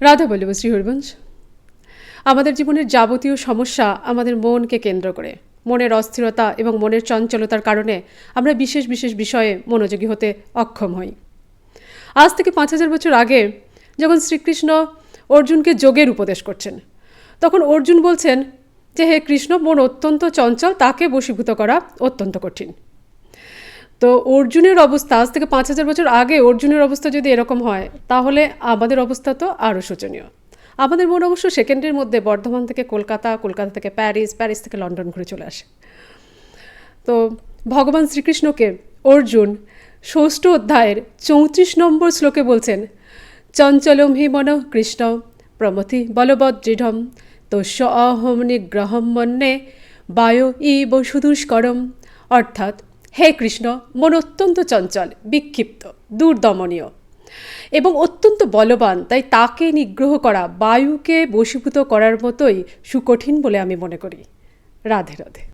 রাধা বল্লভ শ্রী হরিবংশ। আমাদের জীবনের যাবতীয় সমস্যা আমাদের মনকে কেন্দ্র করে। মনের অস্থিরতা এবং মনের চঞ্চলতার কারণে আমরা বিশেষ বিশেষ বিষয়ে মনোযোগী হতে অক্ষম হই। আজ থেকে 5000 বছর আগে যখন শ্রীকৃষ্ণ অর্জুনকে যোগের উপদেশ করছেন, তখন অর্জুন বলছেন যে হে কৃষ্ণ, মন অত্যন্ত চঞ্চল, তাকে বশীভূত করা অত্যন্ত কঠিন। তো অর্জুনের অবস্থা, আজ থেকে 5000 বছর আগে অর্জুনের অবস্থা যদি এরকম হয়, তাহলে আমাদের অবস্থা তো আরও শোচনীয়। আমাদের মন অবশ্য সেকেন্ডের মধ্যে বর্ধমান থেকে কলকাতা, কলকাতা থেকে প্যারিস, প্যারিস থেকে লন্ডন ঘুরে চলে আসে। তো ভগবান শ্রীকৃষ্ণকে অর্জুন 6ষ্ঠ অধ্যায়ের 34 নম্বর শ্লোকে বলছেন, চঞ্চলম হি মনঃ কৃষ্ণ প্রমথি বলবৎ দৃঢ়ম তস্য অহম নিগ্রহম মন্যে বায়ো ইব সুদুষ্করম। অর্থাৎ, হে কৃষ্ণ, মন অত্যন্ত চঞ্চল, বিক্ষিপ্ত, দুর্দমনীয় এবং অত্যন্ত বলবান, তাই তাকে নিগ্রহ করা বায়ুকে বশীভূত করার মতোই সুকঠিন বলে আমি মনে করি। রাধে রাধে।